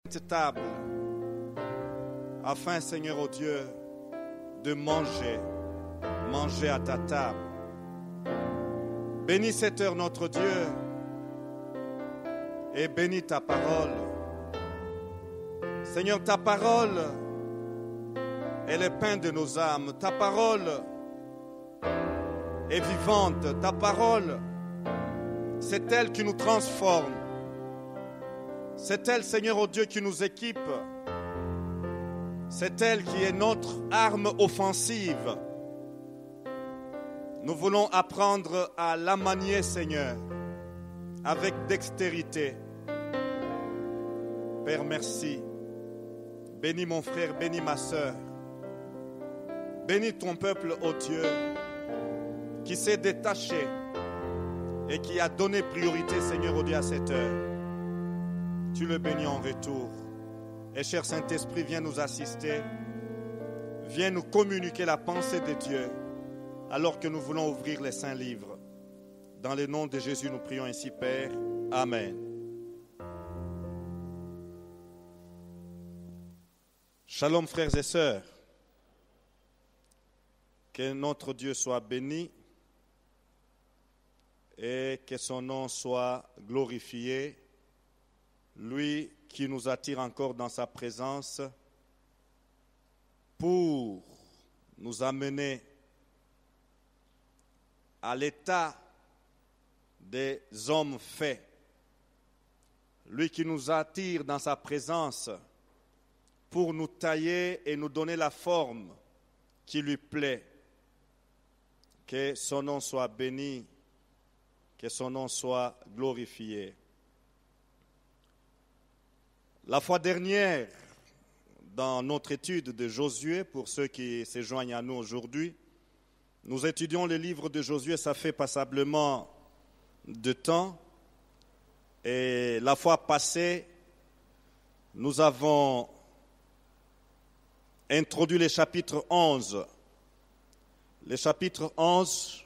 cette table afin, Seigneur, oh Dieu, de manger à ta table. Bénis cette heure, notre Dieu, et bénis ta parole. Seigneur, ta parole est le pain de nos âmes. Ta parole est vivante. Ta parole, c'est elle qui nous transforme. C'est elle, Seigneur, oh Dieu, qui nous équipe. C'est elle qui est notre arme offensive. Nous voulons apprendre à la manier, Seigneur, avec dextérité. Père, merci. Bénis mon frère, bénis ma sœur. Bénis ton peuple, ô Dieu, qui s'est détaché et qui a donné priorité, Seigneur, ô Dieu, à cette heure. Tu le bénis en retour. Et cher Saint-Esprit, viens nous assister. Viens nous communiquer la pensée de Dieu alors que nous voulons ouvrir les saints livres. Dans le nom de Jésus, nous prions ainsi, Père. Amen. Shalom, frères et sœurs. Que notre Dieu soit béni et que son nom soit glorifié. Lui qui nous attire encore dans sa présence pour nous amener à l'état des hommes faits. Lui qui nous attire dans sa présence pour nous tailler et nous donner la forme qui lui plaît. Que son nom soit béni, que son nom soit glorifié. La fois dernière, dans notre étude de Josué, pour ceux qui se joignent à nous aujourd'hui, nous étudions le livre de Josué, ça fait passablement de temps. Et la fois passée, nous avons introduit le chapitre 11. Le chapitre 11,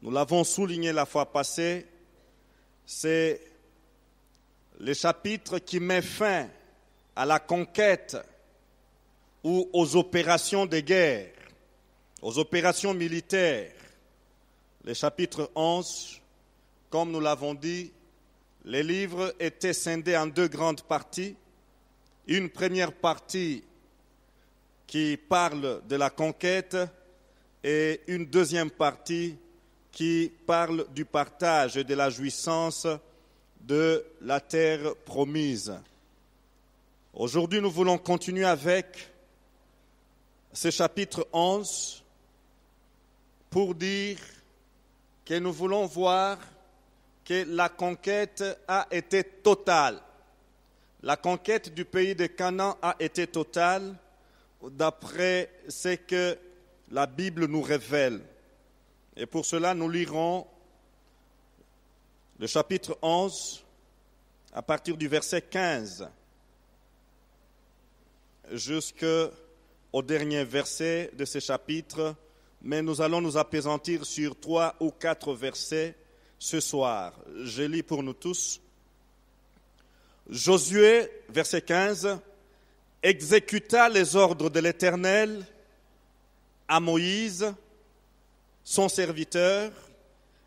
nous l'avons souligné la fois passée, c'est le chapitre qui met fin à la conquête ou aux opérations de guerre, aux opérations militaires. Le chapitre 11, comme nous l'avons dit, les livres étaient scindés en deux grandes parties. Une première partie qui parle de la conquête et une deuxième partie qui parle du partage et de la jouissance de la terre promise. Aujourd'hui, nous voulons continuer avec ce chapitre 11 pour dire que nous voulons voir que la conquête a été totale. La conquête du pays de Canaan a été totale d'après ce que la Bible nous révèle. Et pour cela, nous lirons le chapitre 11, à partir du verset 15, jusqu'au dernier verset de ce chapitre, mais nous allons nous appesantir sur 3 ou 4 versets ce soir. Je lis pour nous tous. Josué, verset 15, exécuta les ordres de l'Éternel à Moïse, son serviteur,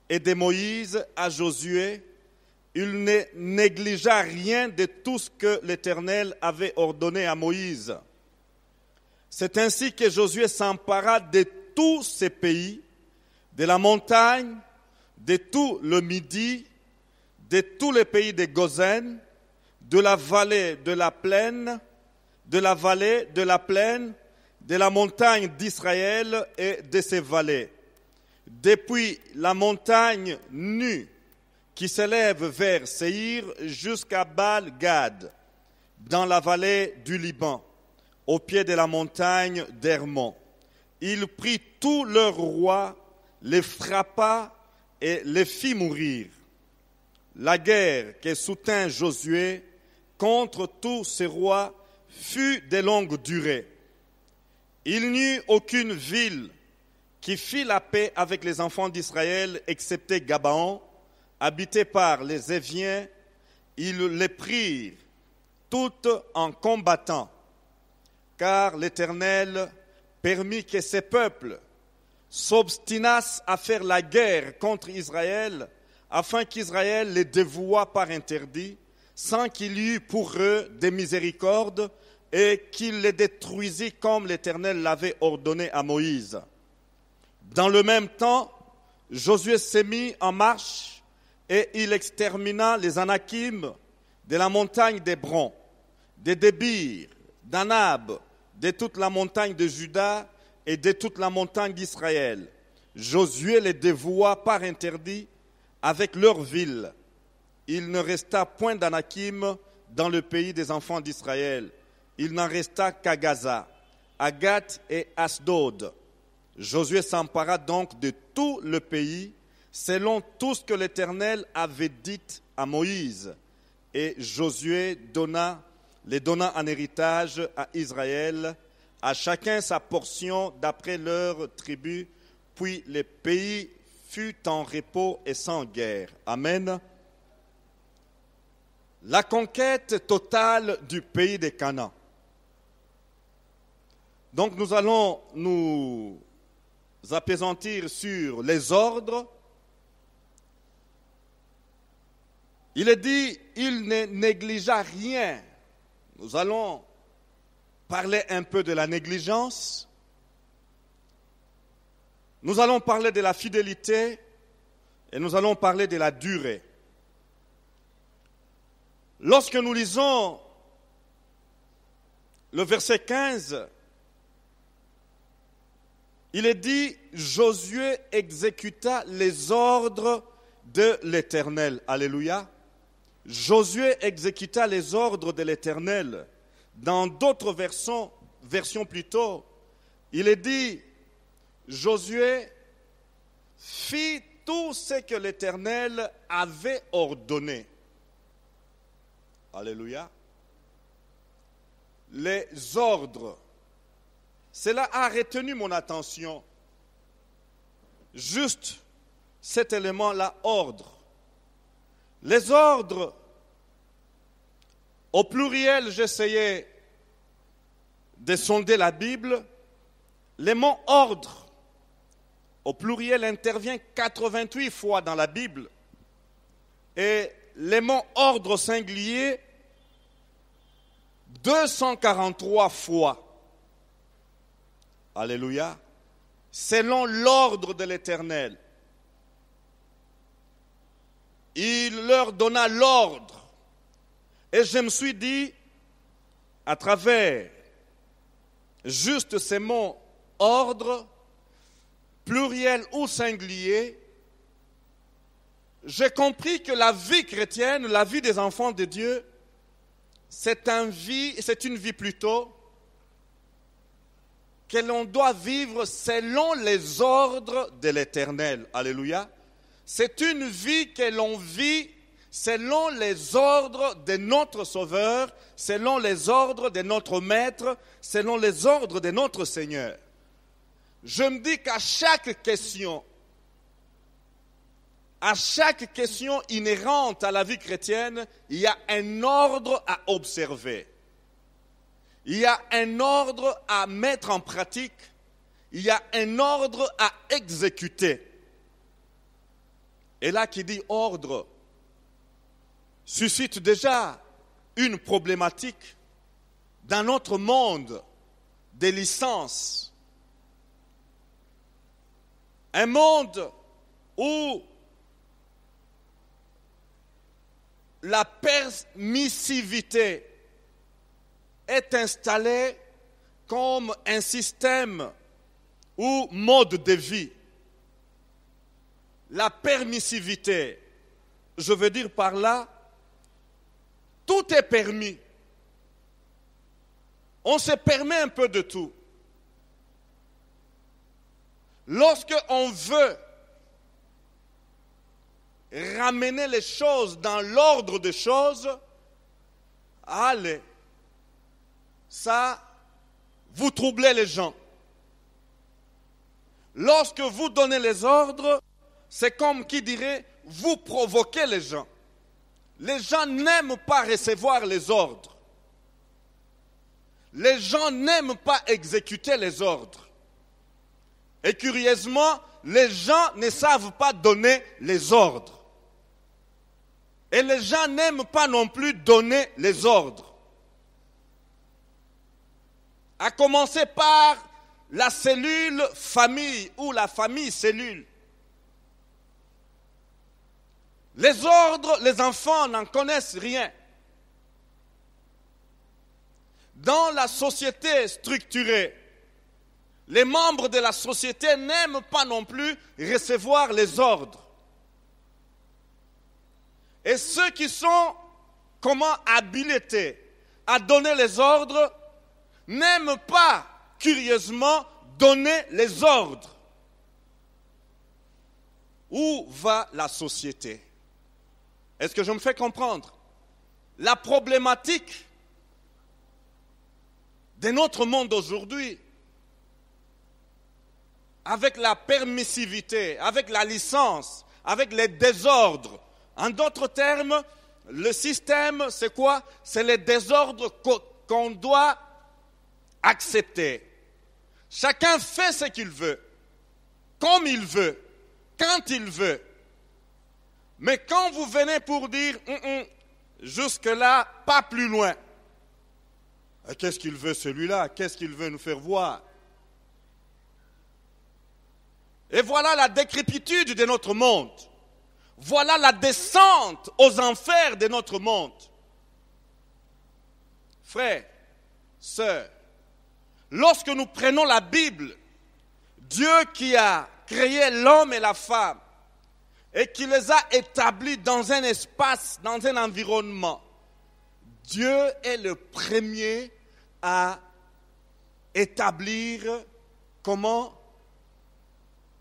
et de Moïse à Josué, il ne négligea rien de tout ce que l'Éternel avait ordonné à Moïse. C'est ainsi que Josué s'empara de tous ces pays, de la montagne, de tout le Midi, de tous les pays de Gozen, de la vallée de la plaine, de la vallée de la plaine, de la montagne d'Israël et de ses vallées. Depuis la montagne nue qui s'élève vers Séhir jusqu'à Baal-Gad, dans la vallée du Liban, au pied de la montagne d'Hermon. Il prit tous leurs rois, les frappa et les fit mourir. La guerre que soutint Josué contre tous ces rois fut de longue durée. Il n'y eut aucune ville qui fit la paix avec les enfants d'Israël, excepté Gabaon, habité par les Éviens. Ils les prirent toutes en combattant, car l'Éternel permit que ces peuples s'obstinassent à faire la guerre contre Israël, afin qu'Israël les dévouât par interdit, sans qu'il y eût pour eux des miséricordes, et qu'il les détruisit comme l'Éternel l'avait ordonné à Moïse. Dans le même temps, Josué s'est mis en marche et il extermina les Anakim de la montagne d'Hébron, de Débir, d'Anab, de toute la montagne de Juda et de toute la montagne d'Israël. Josué les dévoua par interdit avec leurs villes. Il ne resta point d'Anakim dans le pays des enfants d'Israël. Il n'en resta qu'à Gaza, à Gath et Asdod. Josué s'empara donc de tout le pays, selon tout ce que l'Éternel avait dit à Moïse. Et Josué les donna en héritage à Israël, à chacun sa portion d'après leur tribu, puis le pays fut en repos et sans guerre. Amen. La conquête totale du pays de Canaan. Donc nous allons nous appesantir sur les ordres. Il est dit, il ne négligea rien. Nous allons parler un peu de la négligence. Nous allons parler de la fidélité et nous allons parler de la durée. Lorsque nous lisons le verset 15, il est dit, Josué exécuta les ordres de l'Éternel. Alléluia. Josué exécuta les ordres de l'Éternel. Dans d'autres versions plutôt, il est dit, Josué fit tout ce que l'Éternel avait ordonné. Alléluia. Les ordres. Cela a retenu mon attention. Juste cet élément-là, ordre. Les ordres, au pluriel, j'essayais de sonder la Bible. Le mot ordre, au pluriel, intervient 88 fois dans la Bible. Et le mot ordre au singulier, 243 fois. Alléluia. Selon l'ordre de l'Éternel. Il leur donna l'ordre. Et je me suis dit, à travers juste ces mots, ordre, pluriel ou singulier, j'ai compris que la vie chrétienne, la vie des enfants de Dieu, c'est une vie plutôt que l'on doit vivre selon les ordres de l'Éternel. Alléluia. C'est une vie que l'on vit selon les ordres de notre Sauveur, selon les ordres de notre Maître, selon les ordres de notre Seigneur. Je me dis qu'à chaque question inhérente à la vie chrétienne, il y a un ordre à observer. Il y a un ordre à mettre en pratique. Il y a un ordre à exécuter. Et là, qui dit ordre, suscite déjà une problématique dans notre monde des licences. Un monde où la permissivité est installée comme un système ou mode de vie. La permissivité, je veux dire par là, tout est permis. On se permet un peu de tout. Lorsque on veut ramener les choses dans l'ordre des choses, allez, ça, vous troublez les gens. Lorsque vous donnez les ordres, c'est comme qui dirait, vous provoquez les gens. Les gens n'aiment pas recevoir les ordres. les gens n'aiment pas exécuter les ordres. Et curieusement, les gens ne savent pas donner les ordres. Et les gens n'aiment pas non plus donner les ordres. À commencer par la cellule famille ou la famille cellule. Les ordres, les enfants n'en connaissent rien. Dans la société structurée, les membres de la société n'aiment pas non plus recevoir les ordres. Et ceux qui sont habilités à donner les ordres n'aiment pas, curieusement, donner les ordres. Où va la société? Est-ce que je me fais comprendre? La problématique de notre monde aujourd'hui, avec la permissivité, avec la licence, avec les désordres. En d'autres termes, le système, c'est quoi? C'est les désordres qu'on doit accepter. Chacun fait ce qu'il veut, comme il veut, quand il veut. Mais quand vous venez pour dire jusque-là, pas plus loin, qu'est-ce qu'il veut celui-là? Qu'est-ce qu'il veut nous faire voir? Et voilà la décrépitude de notre monde. Voilà la descente aux enfers de notre monde. Frères, sœurs, lorsque nous prenons la Bible, Dieu qui a créé l'homme et la femme et qui les a établis dans un espace, dans un environnement, Dieu est le premier à établir comment?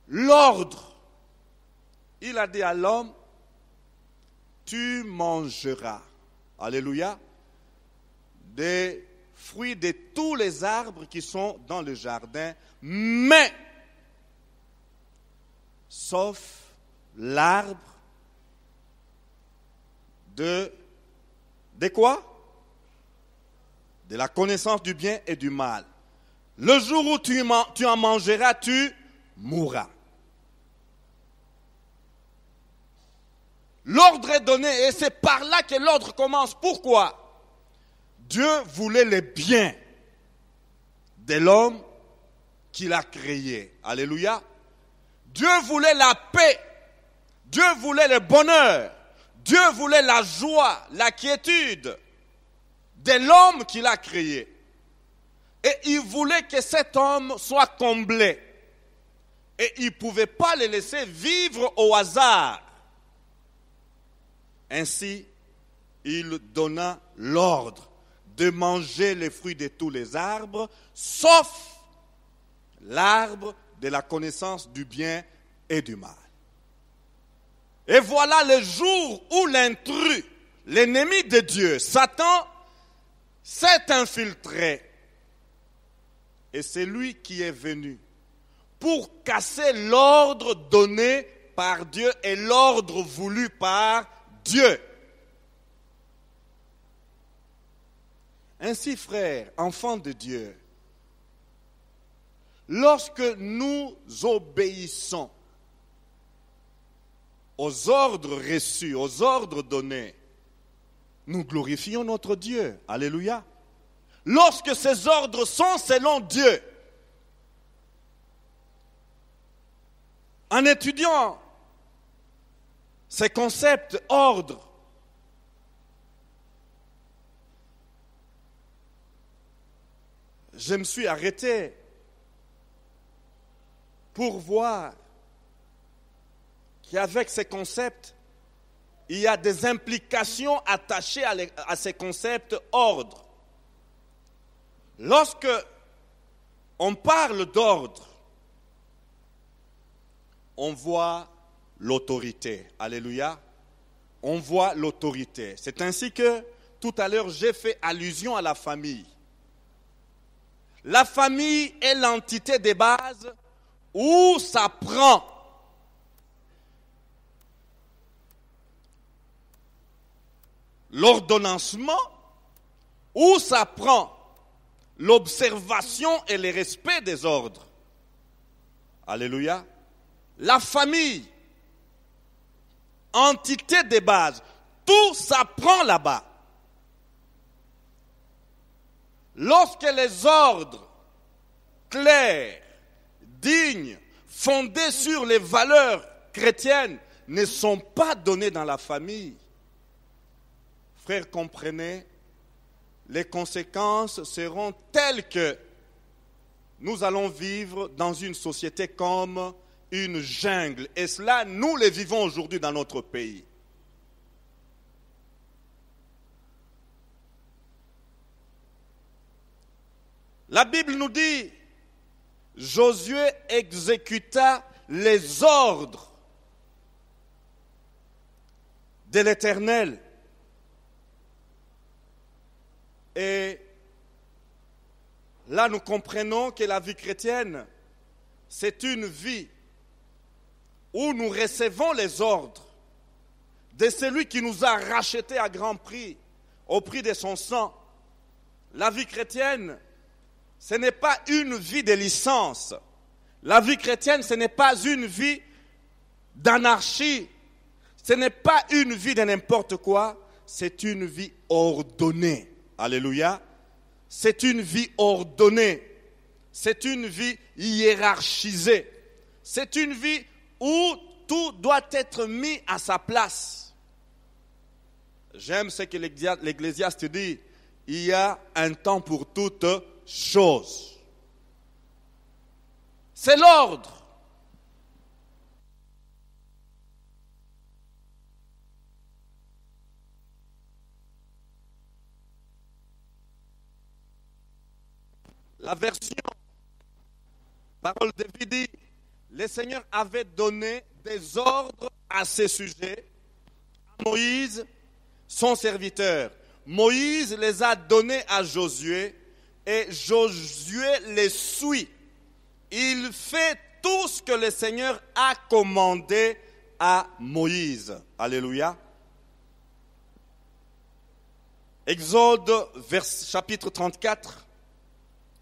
L'ordre. Il a dit à l'homme, tu mangeras, alléluia, des fruits de tous les arbres qui sont dans le jardin, mais, sauf l'arbre de quoi? De la connaissance du bien et du mal. Le jour où tu en mangeras, tu mourras. L'ordre est donné et c'est par là que l'ordre commence. Pourquoi? Dieu voulait le bien de l'homme qu'il a créé. Alléluia. Dieu voulait la paix. Dieu voulait le bonheur. Dieu voulait la joie, la quiétude de l'homme qu'il a créé. Et il voulait que cet homme soit comblé. Et il ne pouvait pas le laisser vivre au hasard. Ainsi, il donna l'ordre de manger les fruits de tous les arbres, sauf l'arbre de la connaissance du bien et du mal. Et voilà le jour où l'intrus, l'ennemi de Dieu, Satan, s'est infiltré. Et c'est lui qui est venu pour casser l'ordre donné par Dieu et l'ordre voulu par Dieu. Ainsi, frères, enfants de Dieu, lorsque nous obéissons aux ordres reçus, aux ordres donnés, nous glorifions notre Dieu. Alléluia. Lorsque ces ordres sont selon Dieu, en étudiant ces concepts, ordres, je me suis arrêté pour voir qu'avec ces concepts, il y a des implications attachées à ces concepts ordre. Lorsque on parle d'ordre, on voit l'autorité. Alléluia. On voit l'autorité. C'est ainsi que tout à l'heure j'ai fait allusion à la famille. La famille est l'entité de base où ça prend l'ordonnancement, où ça prend l'observation et le respect des ordres. Alléluia. La famille, entité de base, tout s'apprend là-bas. Lorsque les ordres clairs, dignes, fondés sur les valeurs chrétiennes ne sont pas donnés dans la famille, frères, comprenez, les conséquences seront telles que nous allons vivre dans une société comme une jungle. Et cela, nous le vivons aujourd'hui dans notre pays. La Bible nous dit, Josué exécuta les ordres de l'Éternel. Et là, nous comprenons que la vie chrétienne, c'est une vie où nous recevons les ordres de celui qui nous a rachetés à grand prix, au prix de son sang. La vie chrétienne, ce n'est pas une vie de licence. La vie chrétienne, ce n'est pas une vie d'anarchie. Ce n'est pas une vie de n'importe quoi. C'est une vie ordonnée. Alléluia. C'est une vie ordonnée. C'est une vie hiérarchisée. C'est une vie où tout doit être mis à sa place. J'aime ce que l'Ecclésiaste dit. Il y a un temps pour toutes choses. C'est l'ordre. La version Parole de vie dit, le Seigneur avait donné des ordres à ce sujet à Moïse, son serviteur. Moïse les a donnés à Josué et Josué les suit. Il fait tout ce que le Seigneur a commandé à Moïse. Alléluia. Exode chapitre 34,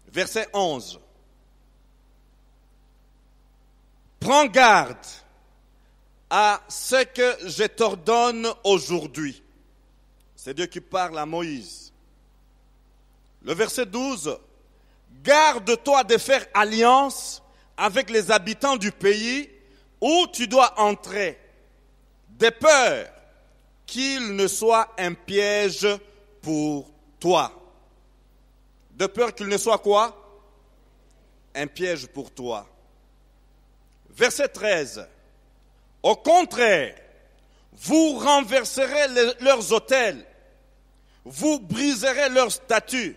verset 11. Prends garde à ce que je t'ordonne aujourd'hui. C'est Dieu qui parle à Moïse. Le verset 12. Garde-toi de faire alliance avec les habitants du pays où tu dois entrer, de peur qu'il ne soit un piège pour toi. De peur qu'il ne soit quoi? Un piège pour toi. Verset 13. Au contraire, vous renverserez leurs autels, vous briserez leurs statues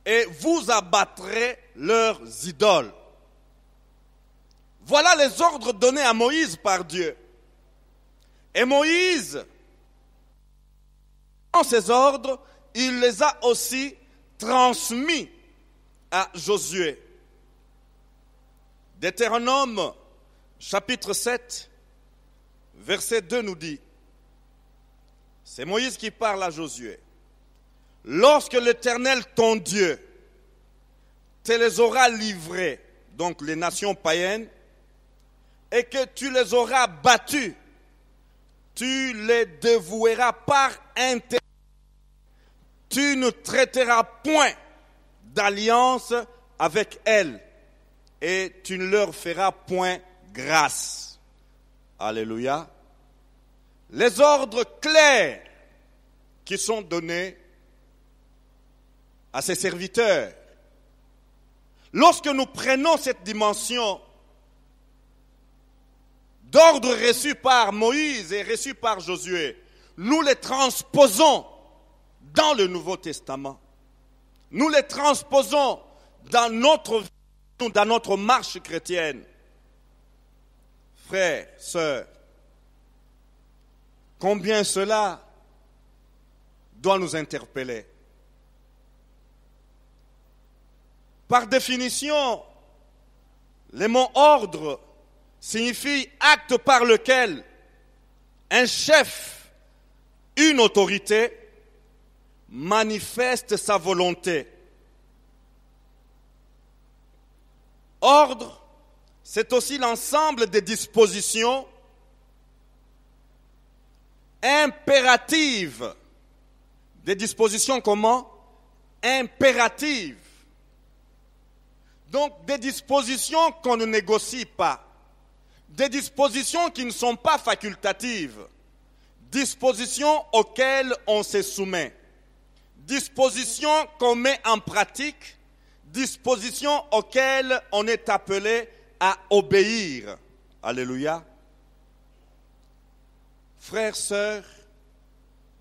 et vous abattrez leurs idoles. Voilà les ordres donnés à Moïse par Dieu. Et Moïse, dans ces ordres, il les a aussi transmis à Josué. Deutéronome, chapitre 7, verset 2 nous dit, c'est Moïse qui parle à Josué. Lorsque l'Éternel, ton Dieu, te les aura livrés, donc les nations païennes, et que tu les auras battus, tu les dévoueras par intérêt. Tu ne traiteras point d'alliance avec elles, et tu ne leur feras point grâce. Alléluia. Les ordres clairs qui sont donnés à ses serviteurs. Lorsque nous prenons cette dimension d'ordre reçu par Moïse et reçu par Josué, nous les transposons dans le Nouveau Testament. Nous les transposons dans notre marche chrétienne. Frères, sœurs, combien cela doit nous interpeller. Par définition, le mot ordre signifie acte par lequel un chef, une autorité, manifeste sa volonté. Ordre, c'est aussi l'ensemble des dispositions impératives. Des dispositions comment? Impératives. Donc des dispositions qu'on ne négocie pas. Des dispositions qui ne sont pas facultatives. Dispositions auxquelles on se soumet. Dispositions qu'on met en pratique. Dispositions auxquelles on est appelé à obéir. Alléluia. Frères, sœurs,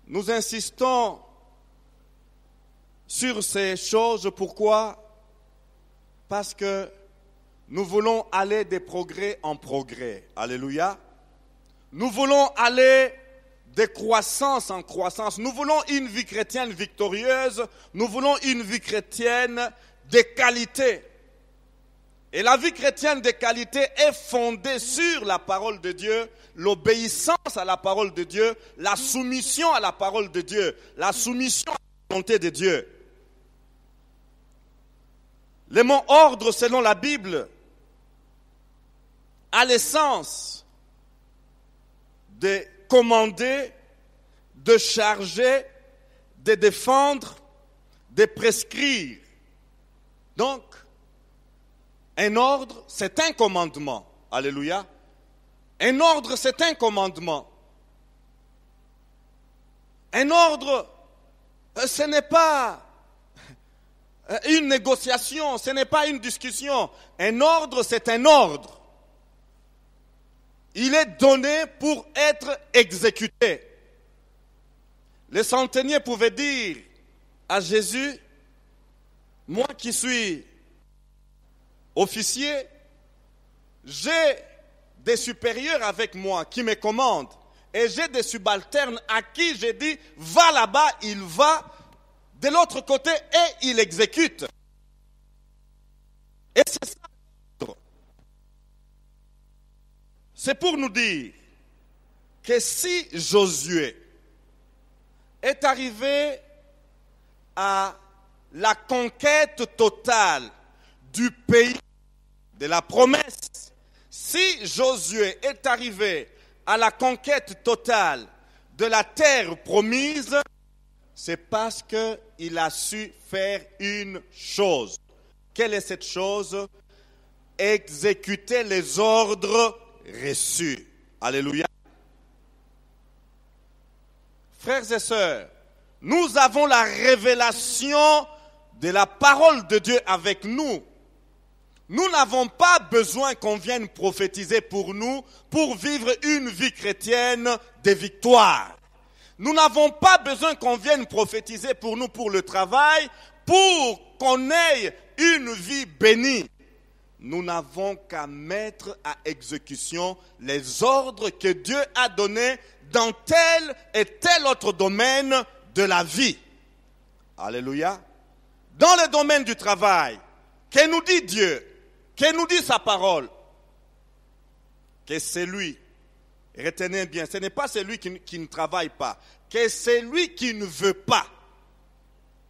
nous insistons sur ces choses. Pourquoi? Parce que nous voulons aller des progrès en progrès. Alléluia. Nous voulons aller de croissance en croissance. Nous voulons une vie chrétienne victorieuse. Nous voulons une vie chrétienne de qualité. Et la vie chrétienne de qualité est fondée sur la parole de Dieu, l'obéissance à la parole de Dieu, la soumission à la parole de Dieu, la soumission à la volonté de Dieu. Le mot ordre, selon la Bible, a l'essence de commander, de charger, de défendre, de prescrire. Donc, un ordre, c'est un commandement. Alléluia. Un ordre, c'est un commandement. Un ordre, ce n'est pas une négociation, ce n'est pas une discussion. Un ordre, c'est un ordre. Il est donné pour être exécuté. Les centeniers pouvaient dire à Jésus, moi qui suis officier, j'ai des supérieurs avec moi qui me commandent et j'ai des subalternes à qui j'ai dit, va là-bas, il va de l'autre côté et il exécute. Et c'est ça. C'est pour nous dire que si Josué est arrivé à la conquête totale du pays de la promesse, si Josué est arrivé à la conquête totale de la terre promise, c'est parce qu'il a su faire une chose. Quelle est cette chose? Exécuter les ordres reçus. Alléluia. Frères et sœurs, nous avons la révélation de la parole de Dieu avec nous. Nous n'avons pas besoin qu'on vienne prophétiser pour nous pour vivre une vie chrétienne de victoire. Nous n'avons pas besoin qu'on vienne prophétiser pour nous pour le travail, pour qu'on ait une vie bénie. Nous n'avons qu'à mettre à exécution les ordres que Dieu a donnés dans tel et tel autre domaine de la vie. Alléluia. Dans le domaine du travail, que nous dit Dieu, que nous dit sa parole, que c'est lui, retenez bien, ce n'est pas celui qui ne travaille pas, que c'est lui qui ne veut pas.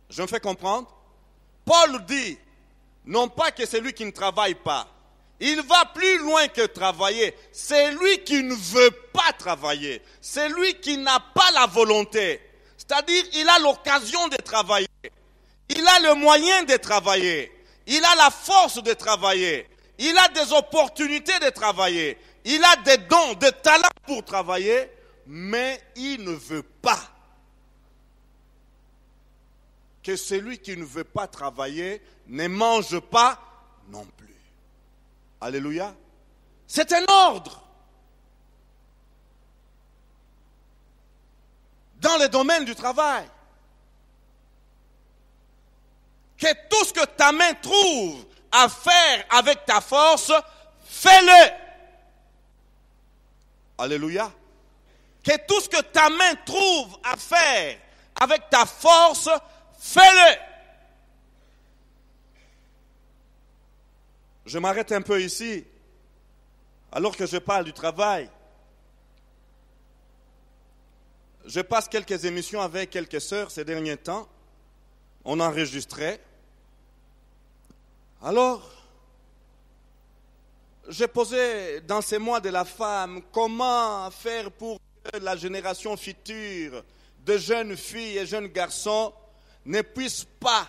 Je me fais comprendre? Paul dit, non pas que c'est lui qui ne travaille pas, il va plus loin que travailler, c'est lui qui ne veut pas travailler, c'est lui qui n'a pas la volonté, c'est-à-dire il a l'occasion de travailler, il a le moyen de travailler, il a la force de travailler, il a des opportunités de travailler, il a des dons, des talents pour travailler, mais il ne veut pas. Que celui qui ne veut pas travailler ne mange pas non plus. Alléluia. C'est un ordre. Dans le domaine du travail. Que tout ce que ta main trouve à faire avec ta force, fais-le. Alléluia. Que tout ce que ta main trouve à faire avec ta force, fais-le. Je m'arrête un peu ici, alors que je parle du travail. Je passe quelques émissions avec quelques sœurs ces derniers temps. On enregistrait. Alors, j'ai posé dans ces mois de la femme, comment faire pour que la génération future de jeunes filles et jeunes garçons ne puisse pas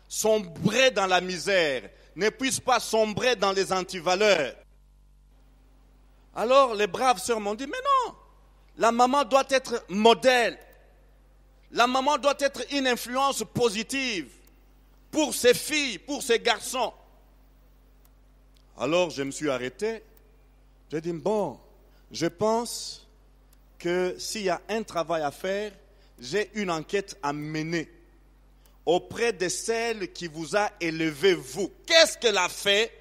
sombrer dans la misère, ne puisse pas sombrer dans les antivaleurs. Alors les braves sœurs m'ont dit, mais non, la maman doit être modèle. La maman doit être une influence positive pour ses filles, pour ses garçons. Alors je me suis arrêté. J'ai dit, bon, je pense que s'il y a un travail à faire, j'ai une enquête à mener auprès de celle qui vous a élevé vous. Qu'est-ce qu'elle a fait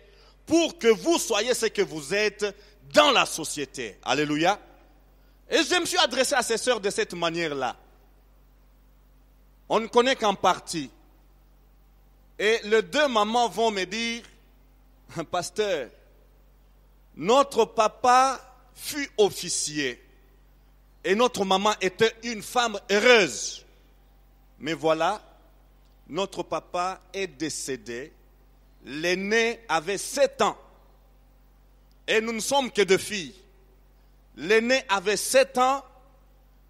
pour que vous soyez ce que vous êtes dans la société? Alléluia. Et je me suis adressé à ces sœurs de cette manière-là. On ne connaît qu'en partie. Et les deux mamans vont me dire, pasteur, notre papa fut officier et notre maman était une femme heureuse. Mais voilà, notre papa est décédé. L'aîné avait 7 ans. Et nous ne sommes que 2 filles. L'aîné avait 7 ans,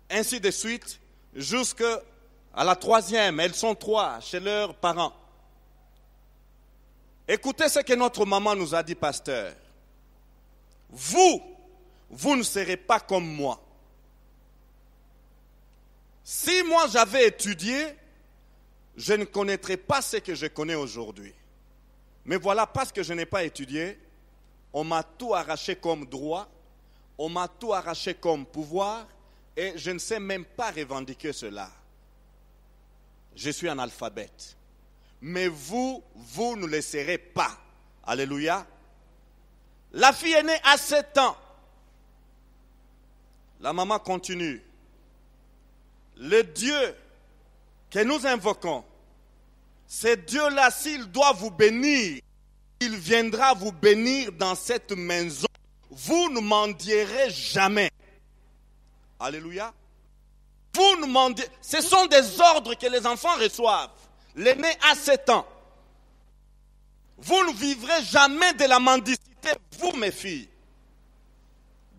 ainsi de suite, jusqu'à la 3e. Elles sont 3 chez leurs parents. Écoutez ce que notre maman nous a dit, pasteur. Vous ne serez pas comme moi. Si moi j'avais étudié, je ne connaîtrais pas ce que je connais aujourd'hui. Mais voilà, parce que je n'ai pas étudié, on m'a tout arraché comme droit, on m'a tout arraché comme pouvoir, et je ne sais même pas revendiquer cela. Je suis analphabète. Mais vous ne le serez pas. Alléluia. La fille est née à 7 ans. La maman continue. Le Dieu que nous invoquons, ce Dieu-là, s'il doit vous bénir, il viendra vous bénir dans cette maison. Vous ne mendierez jamais. Alléluia. Vous ne mendiez. Ce sont des ordres que les enfants reçoivent. L'aîné a 7 ans. Vous ne vivrez jamais de la mendicité, vous, mes filles.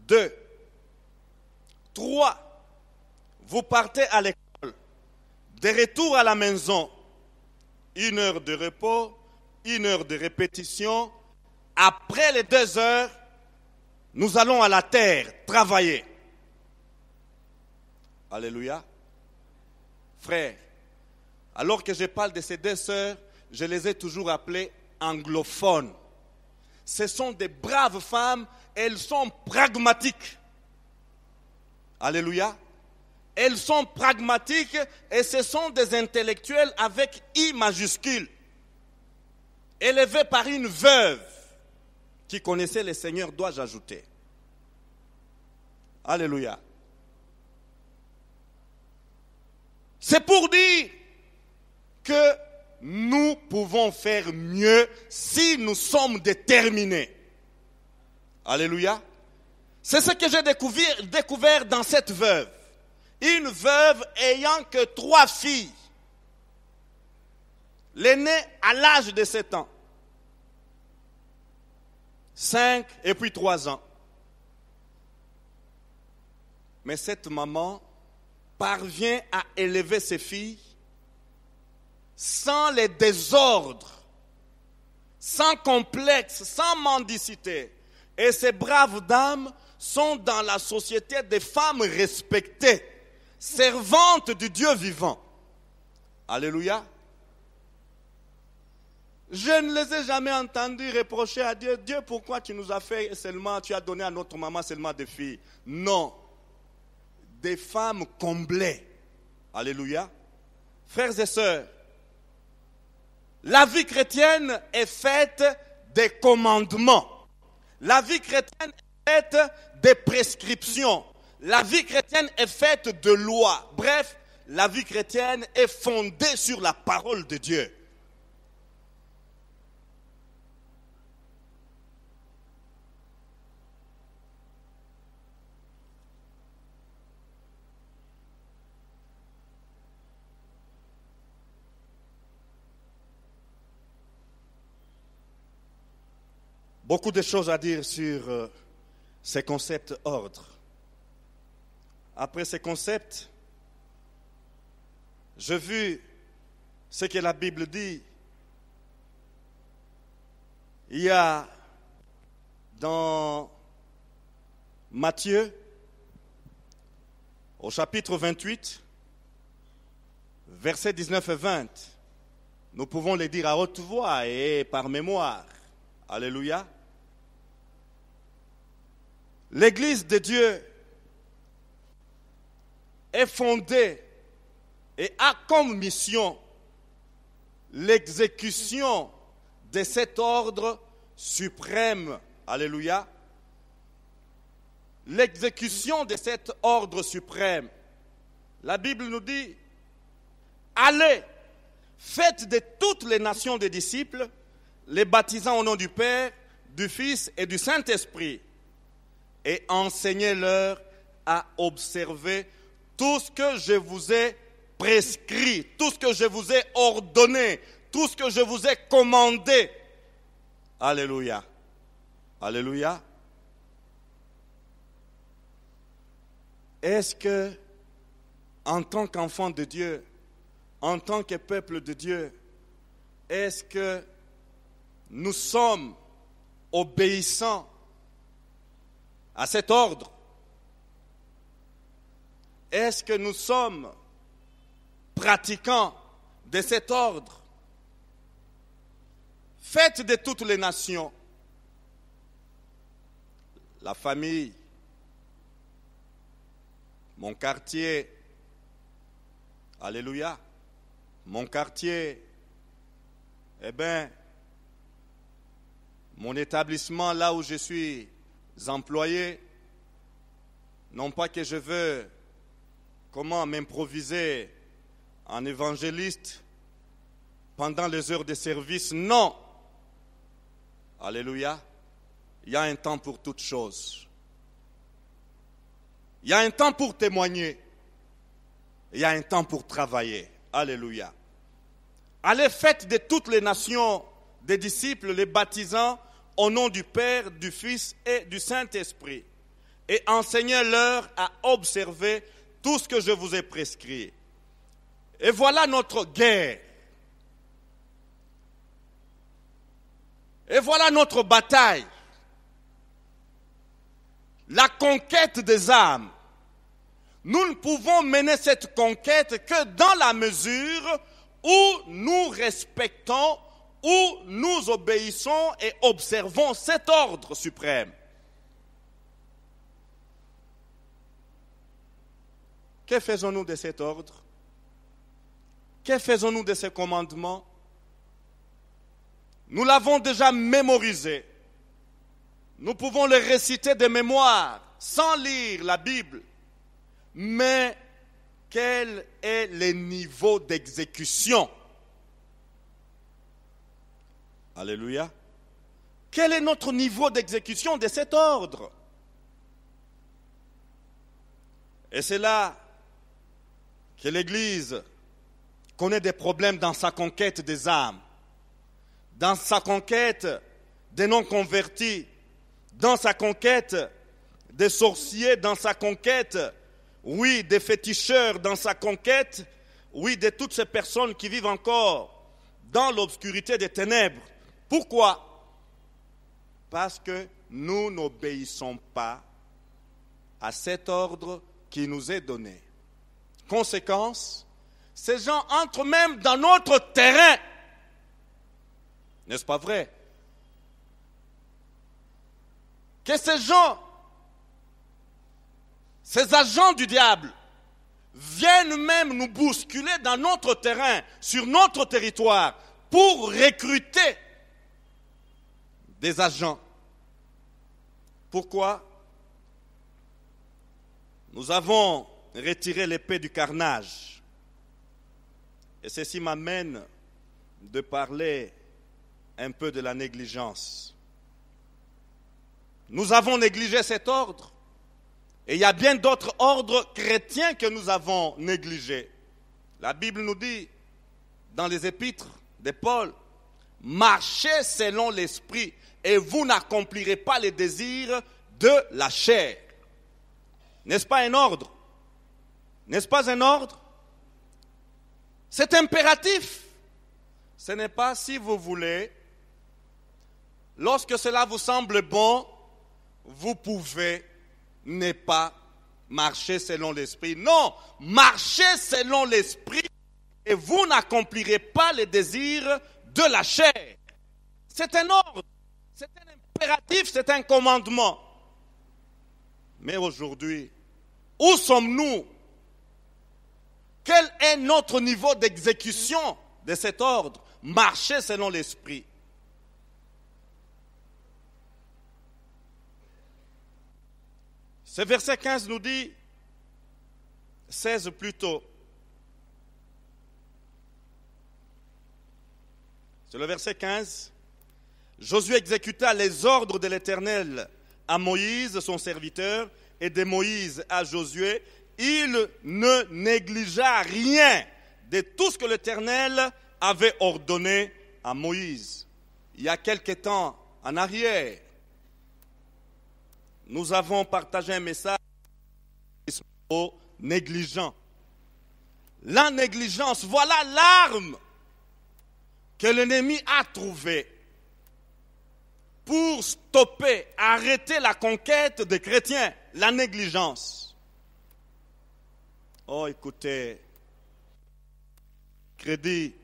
2. 3. Vous partez à l'école. De retour à la maison, 1 heure de repos, 1 heure de répétition. Après les 2 heures, nous allons à la terre travailler. Alléluia. Frère, alors que je parle de ces 2 sœurs, je les ai toujours appelées anglophones. Ce sont des braves femmes, elles sont pragmatiques. Alléluia. Elles sont pragmatiques et ce sont des intellectuels avec I majuscule. Élevées par une veuve qui connaissait le Seigneur, dois-je ajouter. Alléluia. C'est pour dire que nous pouvons faire mieux si nous sommes déterminés. Alléluia. C'est ce que j'ai découvert dans cette veuve. Une veuve ayant que 3 filles. L'aînée à l'âge de 7 ans. 5 et puis 3 ans. Mais cette maman parvient à élever ses filles sans les désordres, sans complexe, sans mendicité. Et ces braves dames sont dans la société des femmes respectées, servantes du Dieu vivant. Alléluia. Je ne les ai jamais entendues reprocher à Dieu, Dieu, pourquoi tu nous as fait seulement, tu as donné à notre maman seulement des filles. Non. Des femmes comblées. Alléluia. Frères et sœurs, la vie chrétienne est faite des commandements. La vie chrétienne est faite des prescriptions. La vie chrétienne est faite de lois. Bref, la vie chrétienne est fondée sur la parole de Dieu. beaucoup de choses à dire sur ces concepts ordre. Après ces concepts, j'ai vu ce que la Bible dit. Il y a dans Matthieu, au chapitre 28, versets 19 et 20, nous pouvons les dire à haute voix et par mémoire. Alléluia. L'Église de Dieu est fondée et a comme mission l'exécution de cet ordre suprême. Alléluia. L'exécution de cet ordre suprême. La Bible nous dit, allez, faites de toutes les nations des disciples, les baptisant au nom du Père, du Fils et du Saint-Esprit, et enseignez-leur à observer tout ce que je vous ai prescrit, tout ce que je vous ai ordonné, tout ce que je vous ai commandé. Alléluia. Alléluia. Est-ce que, en tant qu'enfant de Dieu, en tant que peuple de Dieu, est-ce que nous sommes obéissants à cet ordre? Est-ce que nous sommes pratiquants de cet ordre? Faites de toutes les nations, la famille, mon quartier, alléluia, mon quartier, mon établissement là où je suis employé, non pas que je veux m'improviser en évangéliste pendant les heures de service, non. Alléluia. Il y a un temps pour toutes choses. Il y a un temps pour témoigner. Il y a un temps pour travailler. Alléluia. Allez, faites de toutes les nations des disciples, les baptisant au nom du Père, du Fils et du Saint-Esprit. Et enseignez-leur à observer tout ce que je vous ai prescrit. Et voilà notre guerre. Et voilà notre bataille. La conquête des âmes. Nous ne pouvons mener cette conquête que dans la mesure où nous respectons, où nous obéissons et observons cet ordre suprême. Que faisons-nous de cet ordre? Que faisons-nous de ces commandements? Nous l'avons déjà mémorisé. Nous pouvons le réciter de mémoire, sans lire la Bible. Mais quel est le niveau d'exécution? Alléluia. Quel est notre niveau d'exécution de cet ordre? Et c'est là que l'Église connaît des problèmes dans sa conquête des âmes, dans sa conquête des non-convertis, dans sa conquête des sorciers, dans sa conquête, oui, des féticheurs, dans sa conquête, oui, de toutes ces personnes qui vivent encore dans l'obscurité des ténèbres. Pourquoi? Parce que nous n'obéissons pas à cet ordre qui nous est donné. Conséquence, ces gens entrent même dans notre terrain. N'est-ce pas vrai? Que ces gens, ces agents du diable, viennent même nous bousculer dans notre terrain, sur notre territoire, pour recruter des agents. Pourquoi? Nous avons retiré l'épée du carnage. Et ceci m'amène de parler un peu de la négligence. Nous avons négligé cet ordre. Et il y a bien d'autres ordres chrétiens que nous avons négligés. La Bible nous dit, dans les épîtres de Paul, marchez selon l'esprit et vous n'accomplirez pas les désirs de la chair. N'est-ce pas un ordre? N'est-ce pas un ordre? C'est impératif. Ce n'est pas si vous voulez. Lorsque cela vous semble bon, vous pouvez ne pas marcher selon l'esprit. Non, marchez selon l'esprit et vous n'accomplirez pas les désirs de la chair. C'est un ordre, c'est un impératif, c'est un commandement. Mais aujourd'hui, où sommes-nous? Quel est notre niveau d'exécution de cet ordre? Marcher selon l'esprit. Ce verset 15 nous dit, 16 plutôt, c'est le verset 15, Josué exécuta les ordres de l'Éternel à Moïse, son serviteur, et de Moïse à Josué. Il ne négligea rien de tout ce que l'Éternel avait ordonné à Moïse. Il y a quelque temps en arrière, nous avons partagé un message aux négligents. La négligence, voilà l'arme que l'ennemi a trouvée pour stopper, arrêter la conquête des chrétiens. La négligence. Oh, écoutez, crédit,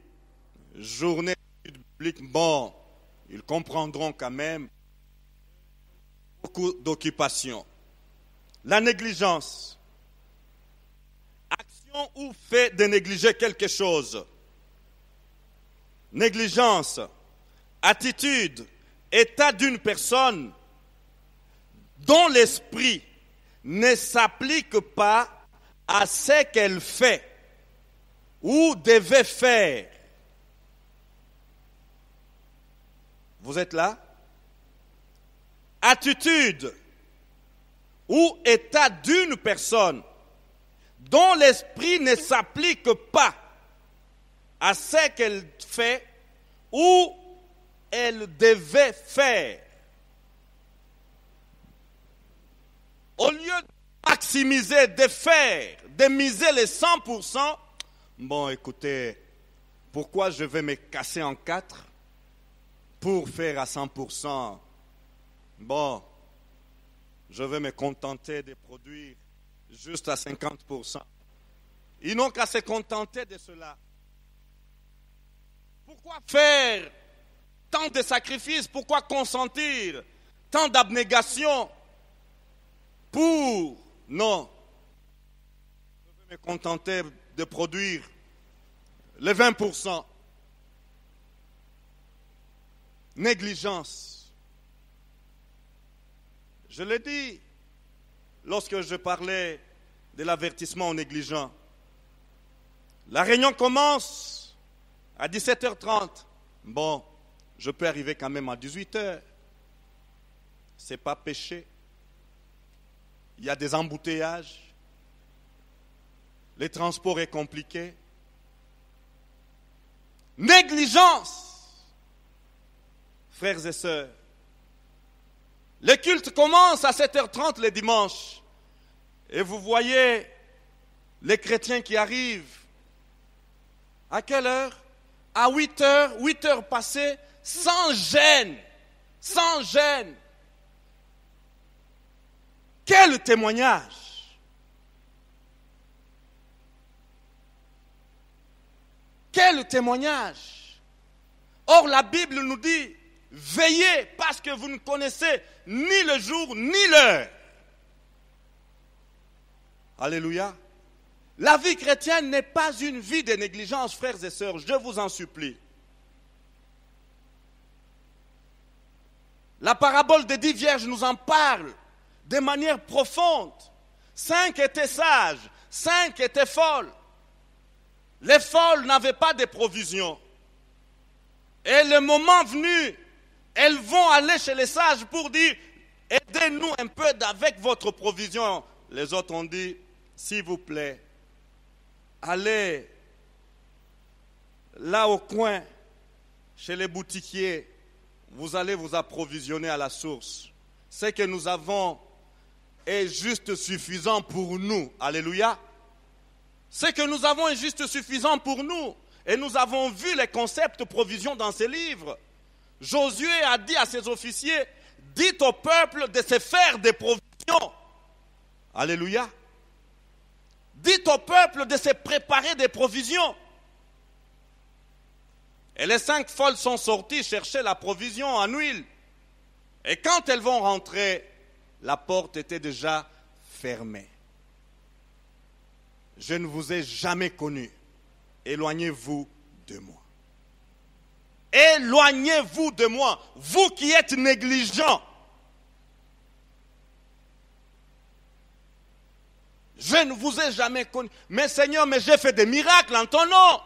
journée publique, bon, ils comprendront quand même beaucoup d'occupations. La négligence. Action ou fait de négliger quelque chose. Négligence. Attitude. État d'une personne dont l'esprit ne s'applique pas à ce qu'elle fait ou devait faire. Vous êtes là? Attitude ou état d'une personne dont l'esprit ne s'applique pas à ce qu'elle fait ou elle devait faire. Au lieu de maximiser, de faire, de miser les 100%, bon, écoutez, pourquoi je vais me casser en quatre pour faire à 100%? Bon, je vais me contenter de produire juste à 50%. Ils n'ont qu'à se contenter de cela. Pourquoi faire tant de sacrifices? Pourquoi consentir tant d'abnégation pour... Non. Je vais me contenter de produire les 20%. Négligence. Je l'ai dit lorsque je parlais de l'avertissement aux négligents. La réunion commence à 17h30. Bon, je peux arriver quand même à 18h. Ce n'est pas péché. Il y a des embouteillages. Le transport est compliqué. Négligence. Frères et sœurs, le culte commence à 7h30 le dimanche. Et vous voyez les chrétiens qui arrivent. À quelle heure? À 8h, 8h passées, sans gêne. Sans gêne. Quel témoignage! Quel témoignage! Or, la Bible nous dit, veillez parce que vous ne connaissez ni le jour ni l'heure. Alléluia. La vie chrétienne n'est pas une vie de négligence, frères et sœurs, je vous en supplie. La parabole des 10 vierges nous en parle de manière profonde. 5 étaient sages, 5 étaient folles. Les folles n'avaient pas de provisions. Et le moment venu, elles vont aller chez les sages pour dire « Aidez-nous un peu avec votre provision ». Les autres ont dit « S'il vous plaît, allez là au coin, chez les boutiquiers, vous allez vous approvisionner à la source. Ce que nous avons est juste suffisant pour nous. Alléluia. Ce que nous avons est juste suffisant pour nous. Et nous avons vu les concepts de provision dans ces livres. Josué a dit à ses officiers, dites au peuple de se faire des provisions. Alléluia. Dites au peuple de se préparer des provisions. Et les 5 folles sont sorties chercher la provision en huile. Et quand elles vont rentrer, la porte était déjà fermée. Je ne vous ai jamais connu. Éloignez-vous de moi. Éloignez-vous de moi, vous qui êtes négligents. Je ne vous ai jamais connu. Mais Seigneur, mais j'ai fait des miracles en ton nom.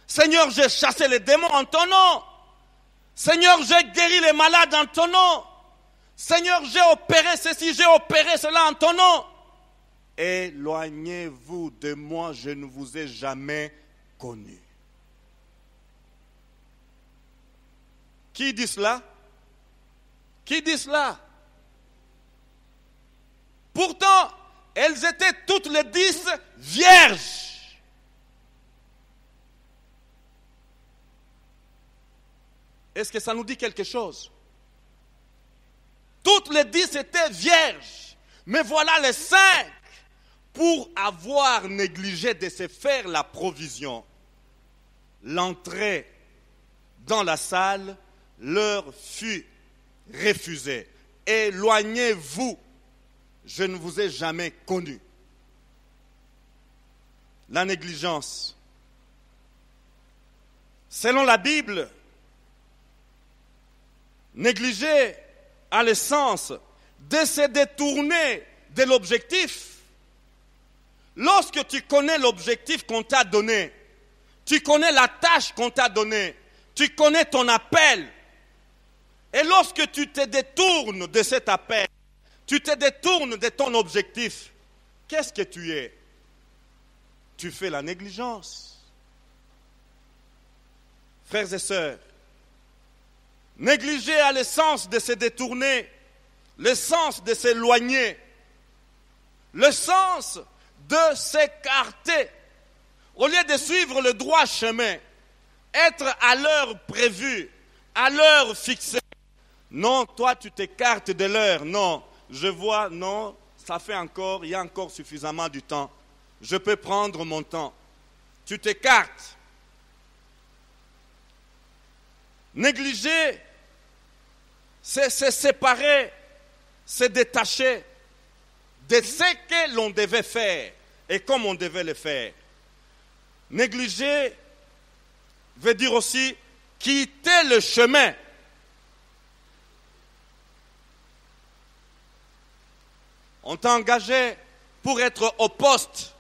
Seigneur, j'ai chassé les démons en ton nom. Seigneur, j'ai guéri les malades en ton nom. Seigneur, j'ai opéré ceci, j'ai opéré cela en ton nom. Éloignez-vous de moi, je ne vous ai jamais connu. Qui dit cela? Qui dit cela? Pourtant, elles étaient toutes les 10 vierges. Est-ce que ça nous dit quelque chose? Toutes les 10 étaient vierges. Mais voilà les 5. Pour avoir négligé de se faire la provision, l'entrée dans la salle leur fut refusée. Éloignez-vous, je ne vous ai jamais connu. La négligence. Selon la Bible, négliger a le sens de se détourner de l'objectif. Lorsque tu connais l'objectif qu'on t'a donné, tu connais la tâche qu'on t'a donnée, tu connais ton appel, et lorsque tu te détournes de cet appel, tu te détournes de ton objectif, qu'est-ce que tu es? Tu fais la négligence. Frères et sœurs, négliger a le sens de se détourner, le sens de s'éloigner, le sens de s'écarter. Au lieu de suivre le droit chemin, être à l'heure prévue, à l'heure fixée. Non, toi tu t'écartes de l'heure. Non, je vois, non, ça fait encore, il y a encore suffisamment du temps. Je peux prendre mon temps. Tu t'écartes. Négliger, c'est se séparer, se détacher de ce que l'on devait faire et comme on devait le faire. Négliger veut dire aussi quitter le chemin. On t'a engagé pour être au poste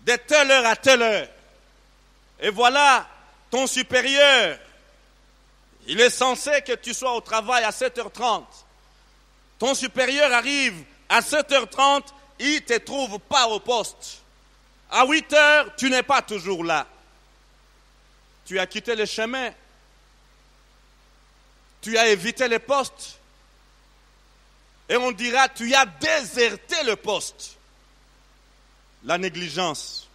de telle heure à telle heure. Et voilà, ton supérieur, il est censé que tu sois au travail à 7h30. Ton supérieur arrive à 7h30, il ne te trouve pas au poste. À 8h, tu n'es pas toujours là. Tu as quitté le chemin. Tu as évité le poste. Et on dira, tu as déserté le poste. La négligence.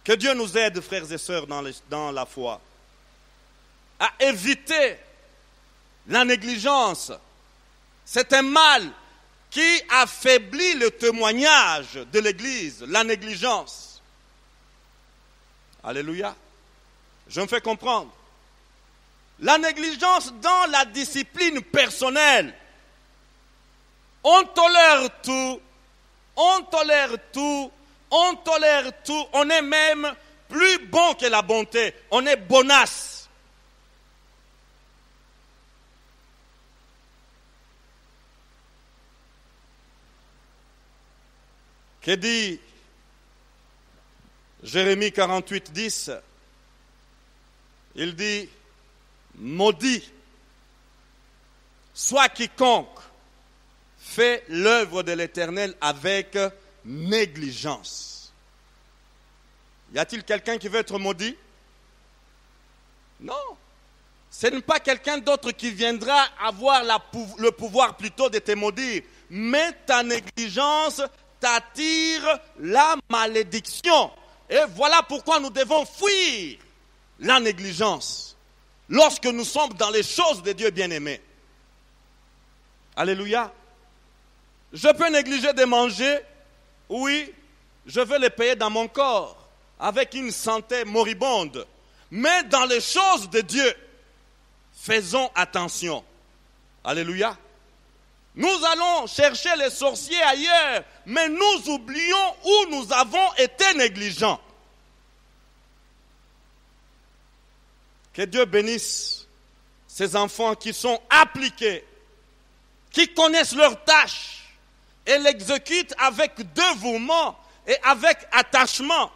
Que Dieu nous aide, frères et sœurs, dans la foi, à éviter la négligence. C'est un mal qui affaiblit le témoignage de l'Église, la négligence. Alléluia. Je me fais comprendre. La négligence dans la discipline personnelle. On tolère tout, on tolère tout, on tolère tout. On est même plus bon que la bonté. On est bonasse. Que dit Jérémie 48, 10? Il dit, maudit soit quiconque fait l'œuvre de l'Éternel avec négligence. Y a-t-il quelqu'un qui veut être maudit? Non. Ce n'est pas quelqu'un d'autre qui viendra avoir le pouvoir plutôt de te maudire. Mais ta négligence t'attire la malédiction. Et voilà pourquoi nous devons fuir la négligence lorsque nous sommes dans les choses de Dieu bien-aimé. Alléluia. Je peux négliger de manger, oui, je vais le payer dans mon corps avec une santé moribonde. Mais dans les choses de Dieu, faisons attention. Alléluia. Nous allons chercher les sorciers ailleurs, mais nous oublions où nous avons été négligents. Que Dieu bénisse ces enfants qui sont appliqués, qui connaissent leurs tâches et l'exécutent avec dévouement et avec attachement.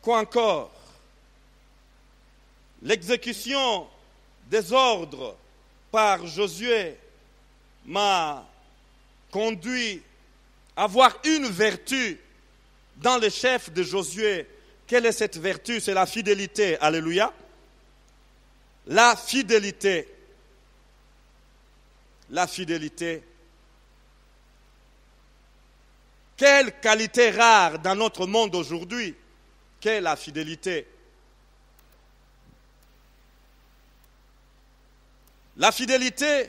Quoi encore? L'exécution des ordres par Josué m'a conduit à avoir une vertu dans le chef de Josué. Quelle est cette vertu? C'est la fidélité. Alléluia. La fidélité. La fidélité. Quelle qualité rare dans notre monde aujourd'hui qu'est la fidélité. La fidélité,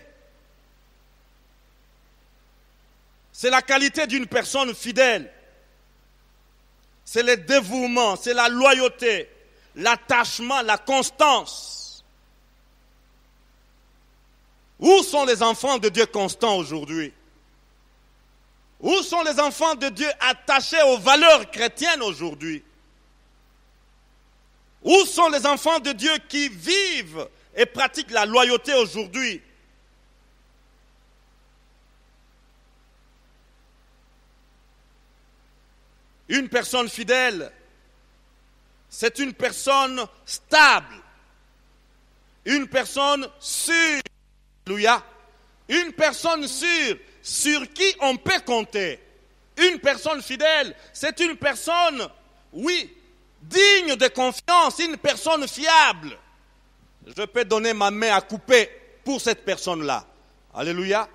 c'est la qualité d'une personne fidèle. C'est le dévouement, c'est la loyauté, l'attachement, la constance. Où sont les enfants de Dieu constants aujourd'hui? Où sont les enfants de Dieu attachés aux valeurs chrétiennes aujourd'hui? Où sont les enfants de Dieu qui vivent et pratiquent la loyauté aujourd'hui? Une personne fidèle, c'est une personne stable, une personne sûre, alléluia, une personne sûre, sur qui on peut compter. Une personne fidèle, c'est une personne, oui, digne de confiance, une personne fiable. Je peux donner ma main à couper pour cette personne-là. Alléluia.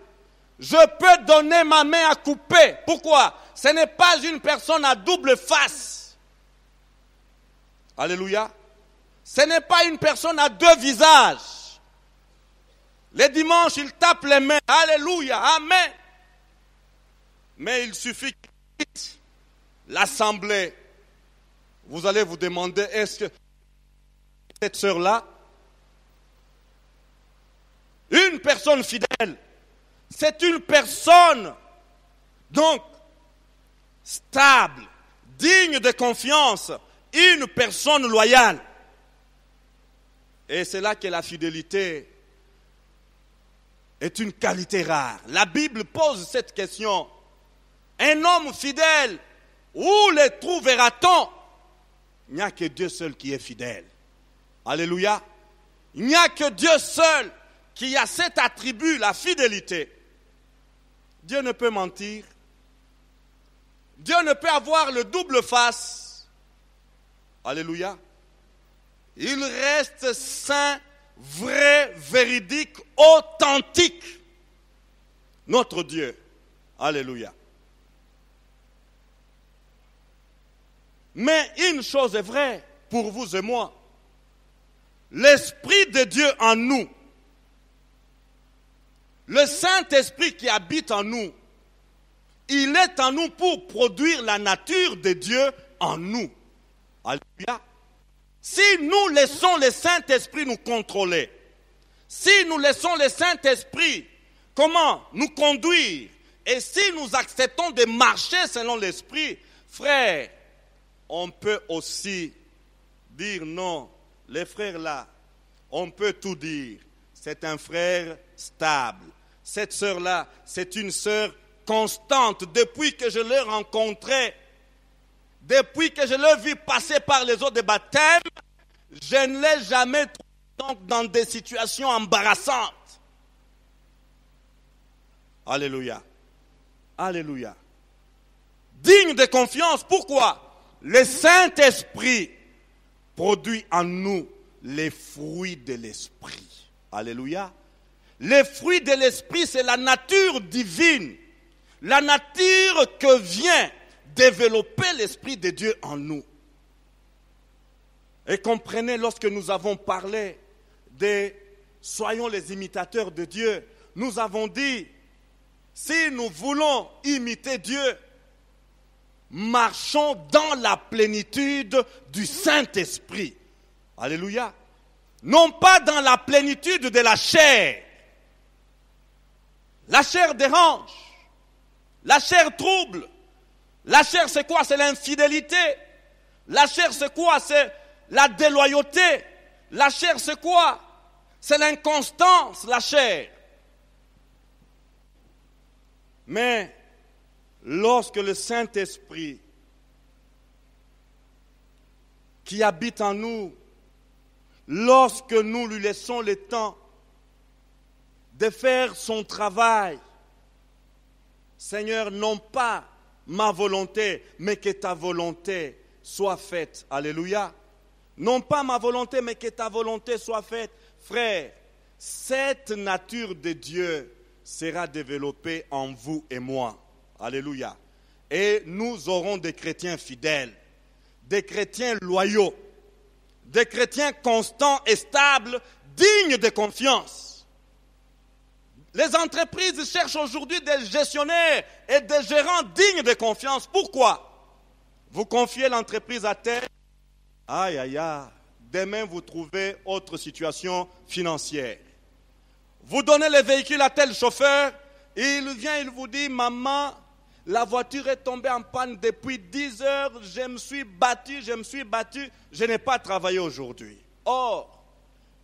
Je peux donner ma main à couper. Pourquoi? Ce n'est pas une personne à double face. Alléluia. Ce n'est pas une personne à deux visages. Les dimanches, il tape les mains. Alléluia. Amen. Mais il suffit qu'il quitte l'assemblée. Vous allez vous demander, est-ce que cette sœur-là, une personne fidèle, c'est une personne, donc, stable, digne de confiance, une personne loyale. Et c'est là que la fidélité est une qualité rare. La Bible pose cette question. Un homme fidèle, où le trouvera-t-on? Il n'y a que Dieu seul qui est fidèle. Alléluia. Il n'y a que Dieu seul qui a cet attribut, la fidélité. Dieu ne peut mentir. Dieu ne peut avoir le double face. Alléluia. Il reste saint, vrai, véridique, authentique. Notre Dieu. Alléluia. Mais une chose est vraie pour vous et moi. L'Esprit de Dieu en nous, le Saint-Esprit qui habite en nous, il est en nous pour produire la nature de Dieu en nous. Alléluia. Si nous laissons le Saint-Esprit nous contrôler, si nous laissons le Saint-Esprit, comment nous conduire, et si nous acceptons de marcher selon l'Esprit, frère, on peut aussi dire non. Les frères là, on peut tout dire. C'est un frère stable. Cette sœur-là, c'est une sœur constante. Depuis que je l'ai rencontrée, depuis que je l'ai vu passer par les eaux de baptême, je ne l'ai jamais trouvé dans des situations embarrassantes. Alléluia. Alléluia. Digne de confiance. Pourquoi? le Saint-Esprit produit en nous les fruits de l'Esprit. Alléluia. Les fruits de l'Esprit, c'est la nature divine. La nature que vient développer l'Esprit de Dieu en nous. Et comprenez, lorsque nous avons parlé de soyons les imitateurs de Dieu, nous avons dit, si nous voulons imiter Dieu, marchons dans la plénitude du Saint-Esprit. Alléluia. Non pas dans la plénitude de la chair. La chair dérange. La chair trouble. La chair, c'est quoi? C'est l'infidélité. La chair, c'est quoi? C'est la déloyauté. La chair, c'est quoi? C'est l'inconstance, la chair. Mais lorsque le Saint-Esprit qui habite en nous, lorsque nous lui laissons le temps de faire son travail, Seigneur, non pas ma volonté, mais que ta volonté soit faite. Alléluia. Non pas ma volonté, mais que ta volonté soit faite. Frère, cette nature de Dieu sera développée en vous et moi. Alléluia. Et nous aurons des chrétiens fidèles, des chrétiens loyaux, des chrétiens constants et stables, dignes de confiance. Les entreprises cherchent aujourd'hui des gestionnaires et des gérants dignes de confiance. Pourquoi? Vous confiez l'entreprise à tel, aïe aïe aïe, demain vous trouvez autre situation financière. Vous donnez le véhicule à tel chauffeur, et il vient, il vous dit, maman, la voiture est tombée en panne depuis 10 heures, je me suis battu, je n'ai pas travaillé aujourd'hui. Or,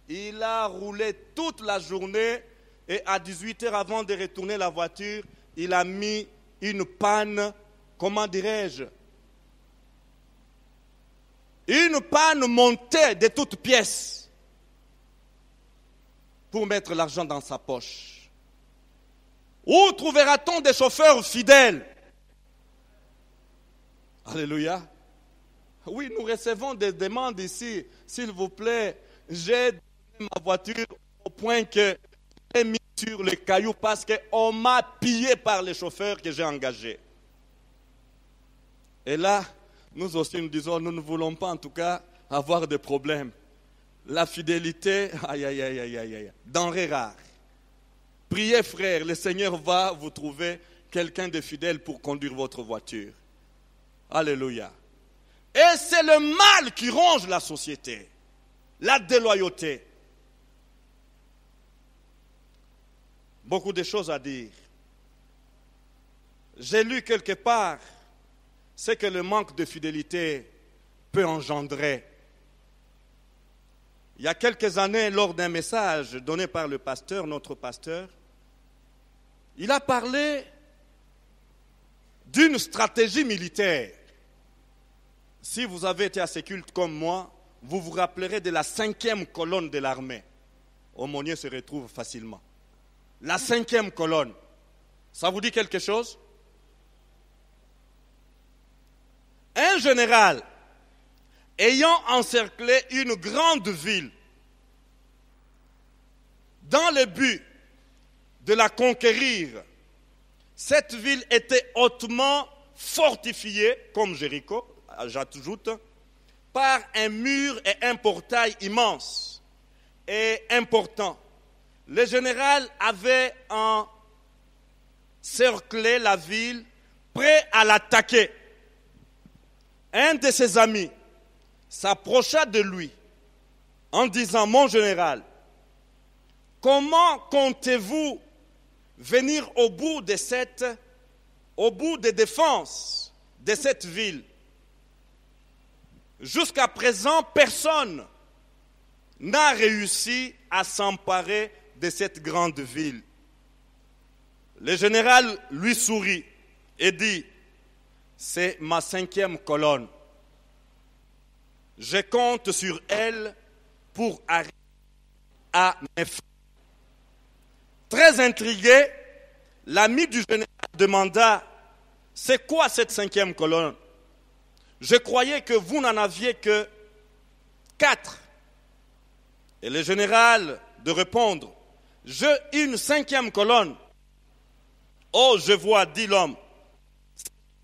il a roulé toute la journée et à 18 heures avant de retourner la voiture, il a mis une panne, comment dirais-je, une panne montée de toutes pièces pour mettre l'argent dans sa poche. Où trouvera-t-on des chauffeurs fidèles? Alléluia. Oui, nous recevons des demandes ici. S'il vous plaît, j'ai donné ma voiture au point que j'ai mis sur le caillou parce qu'on m'a pillé par les chauffeurs que j'ai engagés. Et là, nous aussi nous disons, nous ne voulons pas en tout cas avoir de problèmes. La fidélité, aïe aïe aïe aïe aïe, denrée rare. Priez frère, le Seigneur va vous trouver quelqu'un de fidèle pour conduire votre voiture. Alléluia. Et c'est le mal qui ronge la société, la déloyauté. Beaucoup de choses à dire. J'ai lu quelque part ce que le manque de fidélité peut engendrer. Il y a quelques années, lors d'un message donné par le pasteur, notre pasteur, il a parlé d'une stratégie militaire. Si vous avez été assez culte comme moi, vous vous rappellerez de la 5e colonne de l'armée. Aumônier se retrouve facilement. La 5e colonne. Ça vous dit quelque chose? Un général ayant encerclé une grande ville dans le but de la conquérir, cette ville était hautement fortifiée, comme Jéricho, j'ajoute, par un mur et un portail immense et important. Le général avait encerclé la ville, prêt à l'attaquer. Un de ses amis s'approcha de lui en disant, mon général, comment comptez-vous venir au bout des défenses de cette ville? Jusqu'à présent, personne n'a réussi à s'emparer de cette grande ville. Le général lui sourit et dit, c'est ma 5e colonne. Je compte sur elle pour arriver à mes fins. Très intrigué, l'ami du général demanda, c'est quoi cette 5e colonne? Je croyais que vous n'en aviez que 4. Et le général de répondre, j'ai une 5e colonne. Oh, je vois, dit l'homme,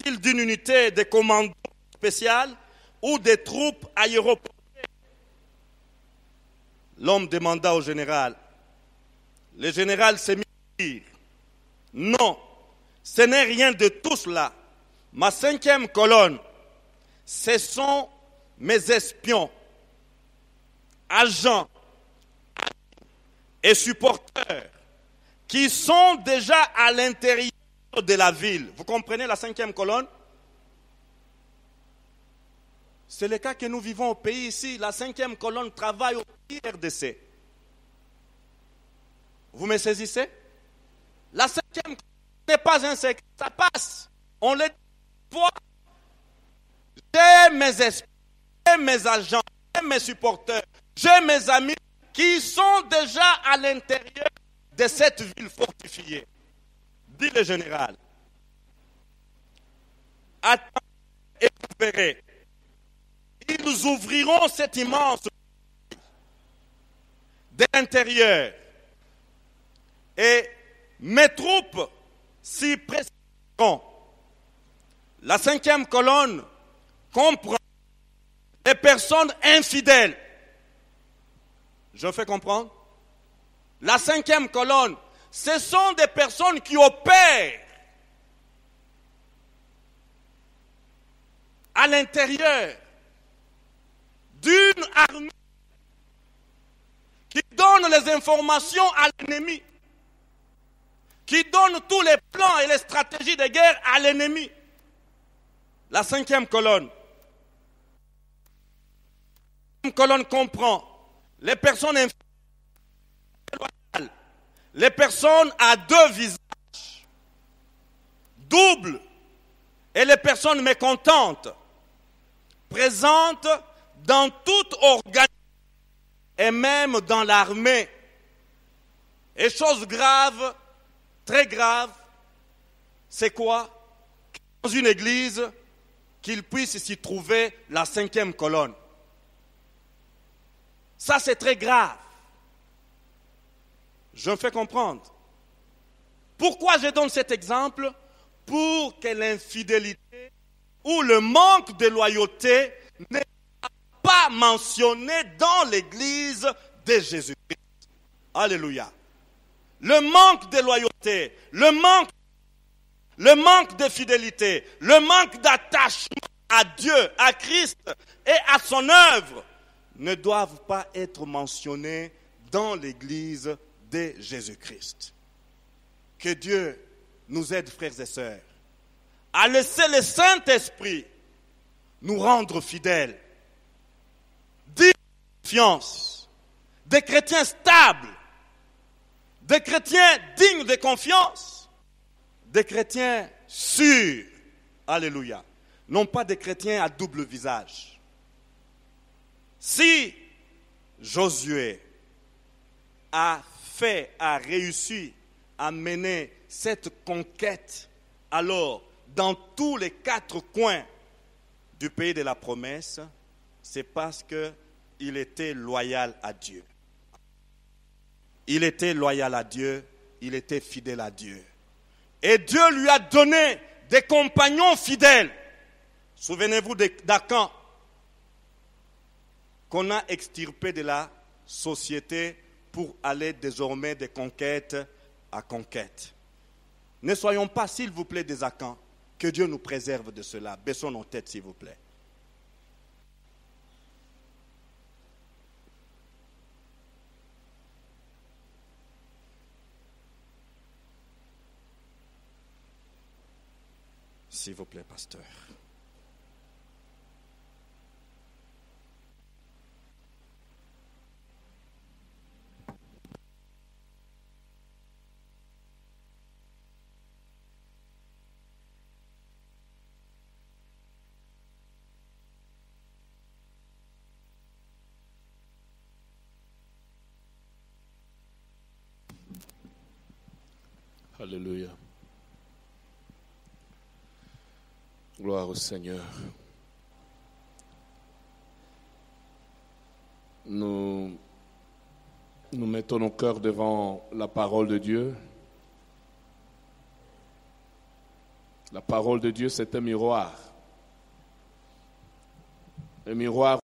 est-il d'une unité de commando spécial ou des troupes aéroportées? L'homme demanda au général. Le général s'est mis à dire, non, ce n'est rien de tout cela. Ma 5e colonne, ce sont mes espions, agents et supporters qui sont déjà à l'intérieur de la ville. Vous comprenez la 5e colonne? C'est le cas que nous vivons au pays ici. La 5e colonne travaille au RDC. Vous me saisissez? La 5e colonne n'est pas un secret, ça passe. On le voit. J'ai mes esprits, j'ai mes agents, j'ai mes supporters, j'ai mes amis qui sont déjà à l'intérieur de cette ville fortifiée. Dit le général. Attendez et vous verrez. Ils ouvriront cette immense de l'intérieur. Et mes troupes s'y précipiteront. La 5e colonne comprend les personnes infidèles. Je me fais comprendre? La 5e colonne, ce sont des personnes qui opèrent à l'intérieur d'une armée qui donne les informations à l'ennemi, qui donne tous les plans et les stratégies de guerre à l'ennemi. La 5e colonne. La 5e colonne comprend les personnes infidèles, les personnes à 2 visages, doubles, et les personnes mécontentes, présentes dans toute organisation et même dans l'armée. Et chose grave, très grave, c'est quoi? Dans une église, qu'il puisse s'y trouver la 5e colonne. Ça, c'est très grave. Je me fais comprendre. Pourquoi je donne cet exemple? Pour que l'infidélité ou le manque de loyauté n'est pas mentionné dans l'église de Jésus-Christ. Alléluia. Le manque de loyauté, le manque de fidélité, le manque d'attachement à Dieu, à Christ et à son œuvre ne doivent pas être mentionnés dans l'église de Jésus-Christ. Que Dieu nous aide, frères et sœurs, à laisser le Saint-Esprit nous rendre fidèles, dignes de confiance, des chrétiens stables, des chrétiens dignes de confiance, des chrétiens sûrs, alléluia, non pas des chrétiens à double visage. Si Josué a réussi à mener cette conquête, alors dans tous les 4 coins du pays de la promesse, c'est parce qu'il était loyal à Dieu. Il était loyal à Dieu, il était fidèle à Dieu. Et Dieu lui a donné des compagnons fidèles. Souvenez-vous d'Akan, qu'on a extirpé de la société pour aller désormais de conquête à conquête. Ne soyons pas, s'il vous plaît, des Akans. Que Dieu nous préserve de cela. Baissons nos têtes, s'il vous plaît. S'il vous plaît, pasteur. Alléluia. Gloire au Seigneur. nous mettons nos cœurs devant la parole de Dieu. La parole de Dieu, c'est un miroir. Un miroir